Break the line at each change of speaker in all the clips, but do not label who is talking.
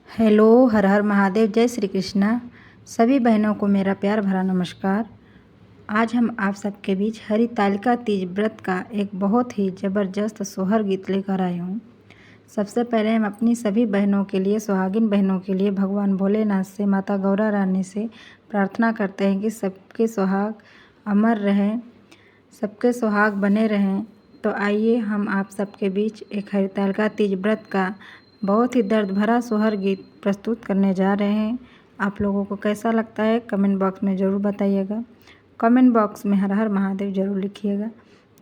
Hello, हर हर महादेव, जय श्री कृष्णा। सभी बहनों को मेरा प्यार भरा नमस्कार। आज हम आप सबके बीच हरितालिका तीज व्रत का एक बहुत ही ज़बरदस्त सोहर गीत लेकर आए हूँ। सबसे पहले हम अपनी सभी बहनों के लिए, सुहागिन बहनों के लिए भगवान भोलेनाथ से, माता गौरा रानी से प्रार्थना करते हैं कि सबके सुहाग अमर रहें, सबके सुहाग बने रहें। तो आइए हम आप सबके बीच एक हरितालिका तीज व्रत का बहुत ही दर्द भरा सोहर गीत प्रस्तुत करने जा रहे हैं। आप लोगों को कैसा लगता है कमेंट बॉक्स में ज़रूर बताइएगा। कमेंट बॉक्स में हर हर महादेव ज़रूर लिखिएगा।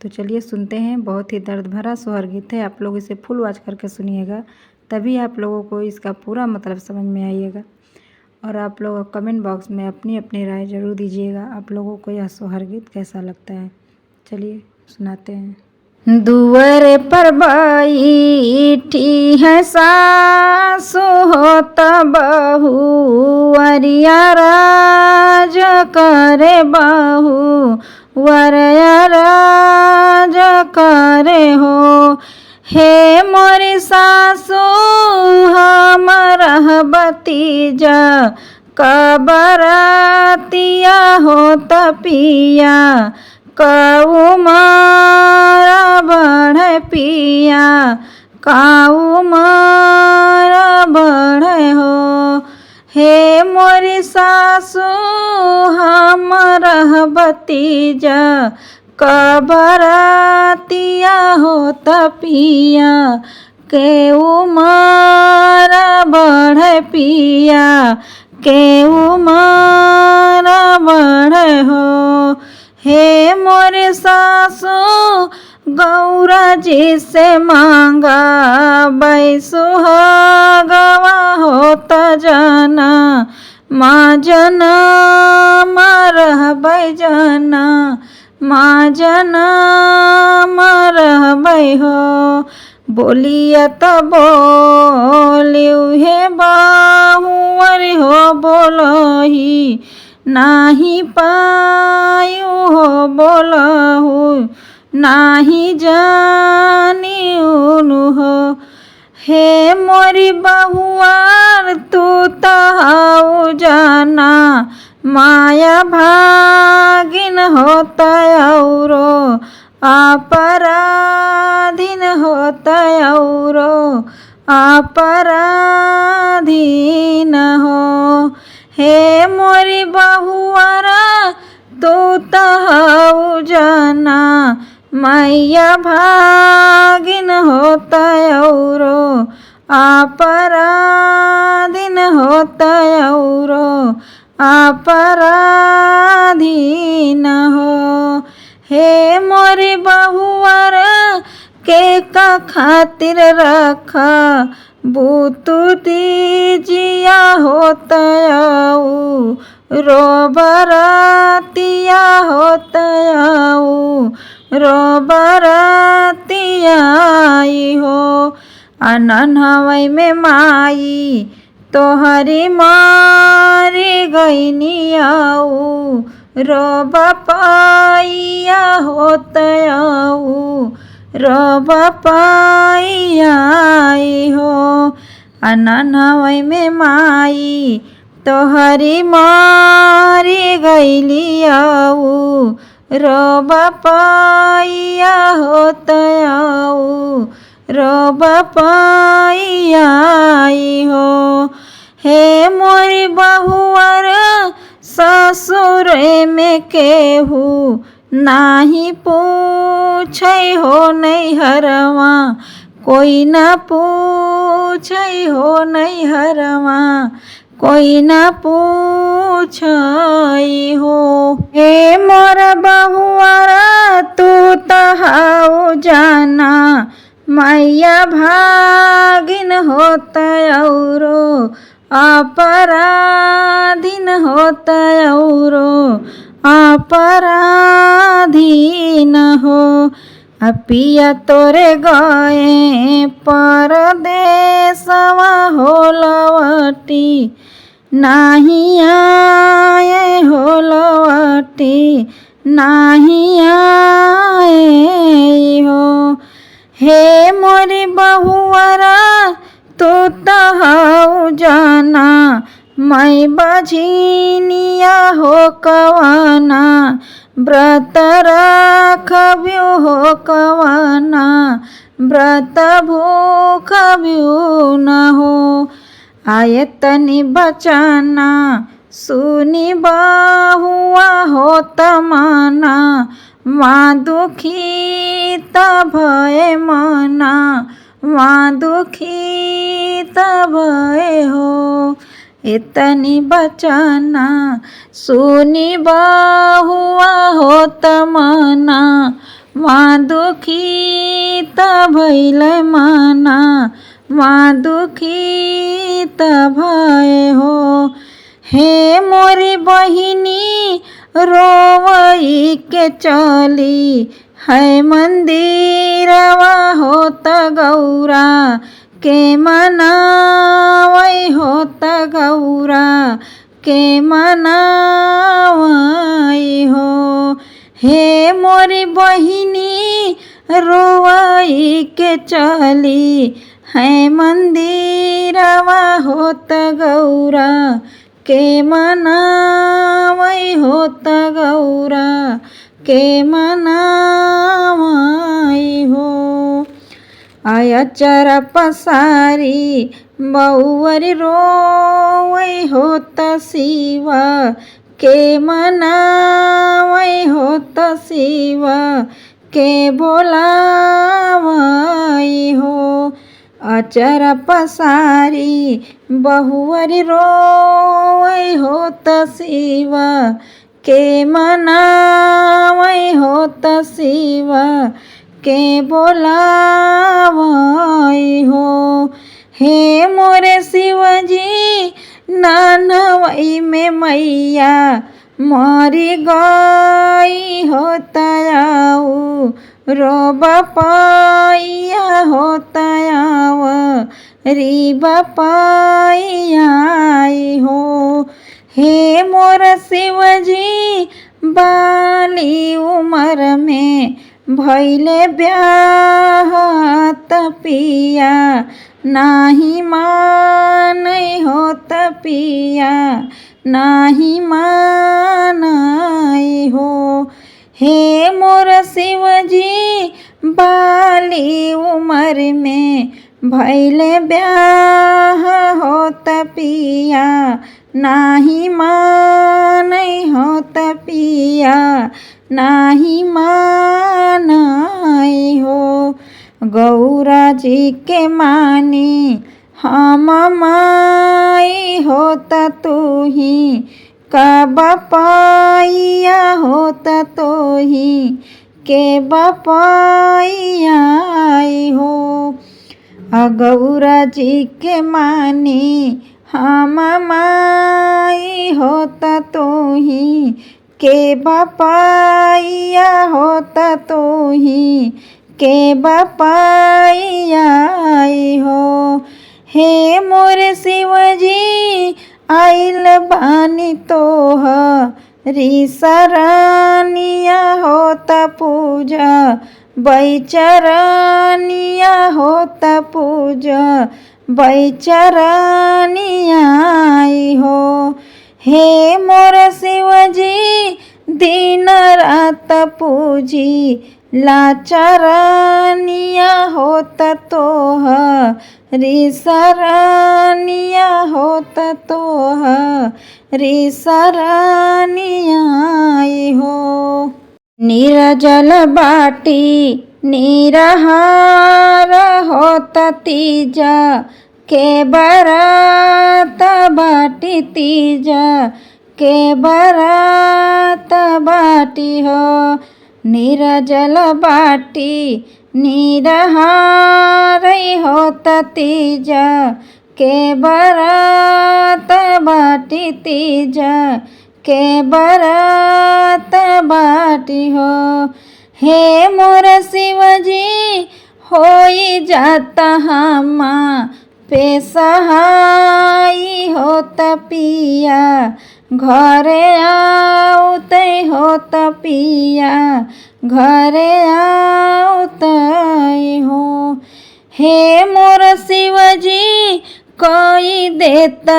तो चलिए सुनते हैं, बहुत ही दर्द भरा सोहर गीत है। आप लोग इसे फुल वॉच करके सुनिएगा, तभी आप लोगों को इसका पूरा मतलब समझ में आइएगा। और आप लोग कमेंट बॉक्स में अपनी अपनी राय ज़रूर दीजिएगा, आप लोगों को यह सोहर गीत कैसा लगता है। चलिए सुनाते हैं। दुआरे पर बैठी है सासु होत बहू, वरिया राज करे बहू, वरिया राज करे हो। हे मोरी सासु हमरह भतीजा, कबरतिया होत पिया, काऊ मारा बढ़े पिया, काऊ मारा बढ़े हो। हे मोरी सासु हमरह भतीजा, कबरतिया होत पिया, केऊ मारा बढ़े पिया, केऊ मारा बढ़े हो। हे मोरे सासु गौरा जी से मांगा, बैसुहागवा होत जाना, माँ जना मरह बैजना, माँ जना मरह बै हो। बोलिया त बोलियो हे बाहुअर हो, बोलही नाही पायू हो, बोलहु नाही जानियु हो। हे मोरी बहुआर तू तहाऊ जाना, माया भागिन होता औरो, अपराधीन होता औरो, अपराधीन हो। हे मोरी बहुआरा तू तहाऊ जाना, मैया भागिन होता औरो, अपराधीन होता औरो, अपराधीन हो। हे मोरी बहुआरा के का खातिर रखा, बूतू दीजिया होता आऊ, रो बरातिया होता आऊ, रो बरातिया आई हो। अनन हवई में माई तोहरी मारी गईनी आऊ, रो बपाइया होता आऊ, रो बपाइया आई हो। अनन हवई में माई तोहरी मारी गईली आऊ, रो बपाइया होता आऊ, रो बपाइया आई हो। हे मोरी बहुआर ससुरे में केहू नाही पूछै हो, नैहरवा कोई न पूछै हो, नैहरवा कोई न पूछई हो। हे मोर बहुआरा तू तहाऊ जाना, मैया भागिन होता औरो, अपराधीन होता औरो, अपराधीन हो। अपिया तोरे गए परदेसवा हो लवटी, नाही आए हो लवटी, नाही आए हो। हे मोरी बहुआरा तू तहु जाना मैं बझिनिया हो कवाना व्रत रखब्यू हो कवाना व्रत भूखब्यू न हो। आये तनि बचाना सुनी बहुआ हो तमाना माँ दुखी भय मना माँ दुखी भय हो। इतनी बचाना सुनी बहुआ हो तमाना माँ दुखी भइल मना माँ दुखी भय हो। हे मोरी बहिनी रोवई के चली है मंदिरवा होत गौरा के मनावई होत गौरा के मनावई हो। हे मोरी बहिनी रोवई के चली है मंदिरवा होत गौरा के मनावई होत गौरा के मनावई हो। अचर पसारी बउअरी रोवई होत शिवा के मनावई होत शिवा के बोलावई हो। अचर पसारी बहुअरी रोवई होत शिवा के मनावई होत शिवा के बोलावई हो। हे मोरे शिवजी नानवई में मैया मरी गई होतयाऊ रो बपाइया होतयाव री बपाइया हो। हे मोर शिवजी बाली उमर में भैले ब्याह पिया नाही मानई होत पिया नाही मानई हो। हे मोर शिवजी बाली उमर में भैले ब्याह होत पिया नाही मानई होत पिया नाही मानई हो। गौरा जी के मानी हम माई होत तूही का बपाइया होत तोही के बपाइया हो। गौरा जी के मानी हम माई होत तोही के बपाइया होत तोही के बपाइया हो। हे मोर शिवजी आइल बानी तोहरी सरनिया होत पूजा बैचरनिया होत पूजा बैचरनिया हो। हे मोर शिवजी दिन रात पूजी लाचरनिया होत तोहरी सरनिया होत तोहरी सरनिया हो। नीरजल बाटी नीरहार होत तीजा के बरात बाटी तीजा के बरात बाटी हो। नीरजल बाटी नीरहारई होत तीजा के बरात बाटी तीजा के बरात बाटी हो। हे मोर शिवजी होई जाता हमा पे सहाई होत पिया घरे आउते होत पिया घरे आउते हो। हे मोर शिवजी कोई देता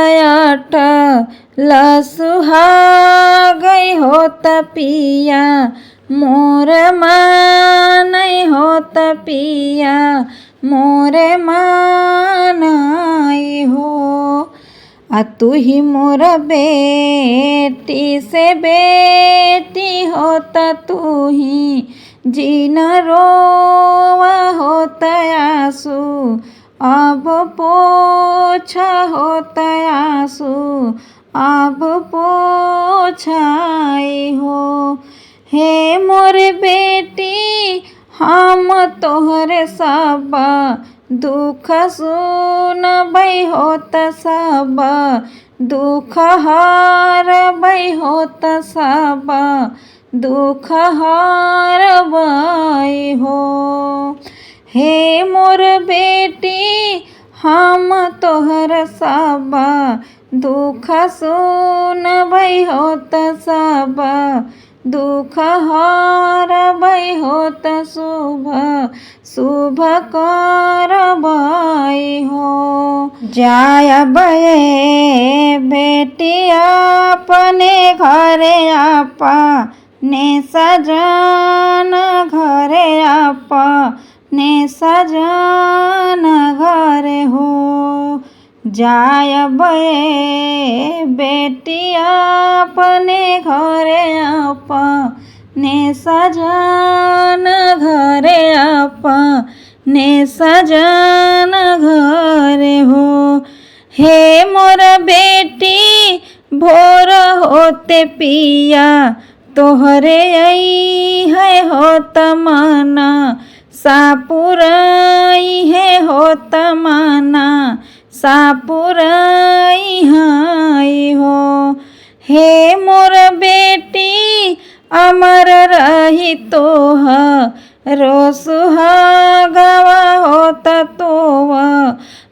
लसुहागई होत पिया मोर मानई होत पिया मोर मानई हो। तू ही मोर बेटी से बेटी होता तू ही जीन रोवा होता आंसू अब पोछा होता आंसू अब पोछाई हो। हे मोर बेटी हम तोहरे सब दुख सुनबै होत सब दुख हरबै होत सब दुख हरबै हो। हे मोर बेटी हम तोहर सब दुख सुनबै होत सब दुख हरबै होत शुभ शुभ करबै हो। जायबै बेटी अपने घरे अपने सजन घरे अपने सजन घरे हो। जायबै बेटी अपने घरे अपने सजन घरे अपने सजन घरे हो। हे मोर बेटी भोर होते पिया तोहरे आई है होत मना सापुरई है होत मना सापुरई हाई हो। हे मोर बेटी अमर रही तोह रो सुहागवा होत तोव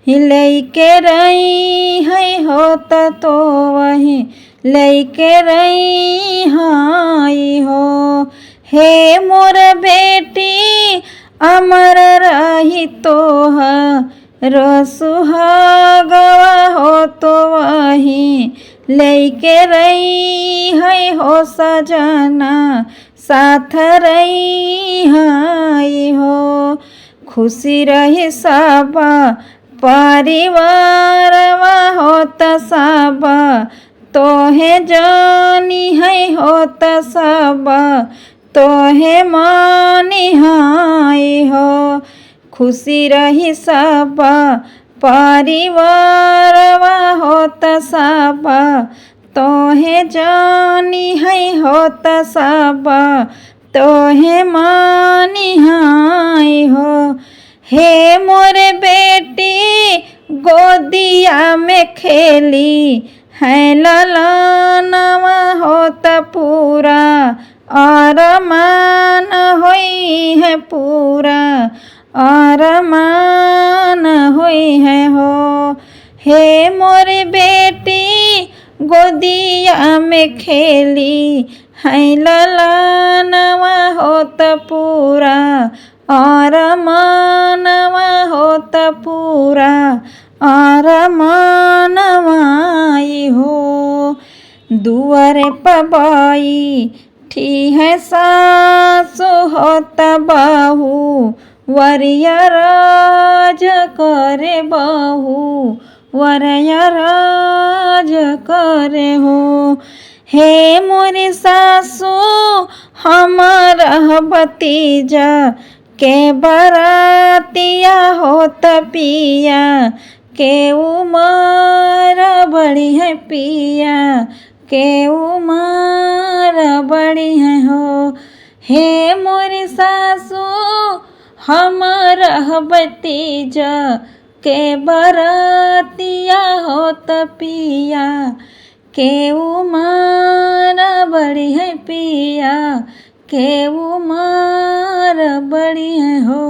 लैके रही है होत तो वही लैके रही हाई हो। हे मोर बेटी अमर रही तोह रो सुहागवा हो तो वही लैके रही है हो सजना साथ रही हाई हो। खुशी रही सब परिवारवा होत सब तोहे जानी है होत सब तोहे मानी हाई हो। खुशी रही सब परिवारवा होत सब तोहे जानी है होत सब तोहे मानी हाई हो। हे मोर बेटी गोदिया में खेली है ललनवा होत पूरा अरमान होई है पूरा अरमान होई है हो। हे मोर बेटी गोदिया में खेली है ललनवा होत पूरा अरमानवा होत पूरा अरमानवाई हो। दुआरे पबाई ठी है सासु होत बहू वरिया राज करे बहू वरिया राज करे हो। हे मोरी सासु हमारा भतीजा के बरातिया होत पिया के उमर बड़ी है पिया के उमर बड़ी है हो। हे मोरी सासु हमारा भतीजा के बरातिया होत पिया के उमर बड़ी है पिया के उमर बड़ी है हो।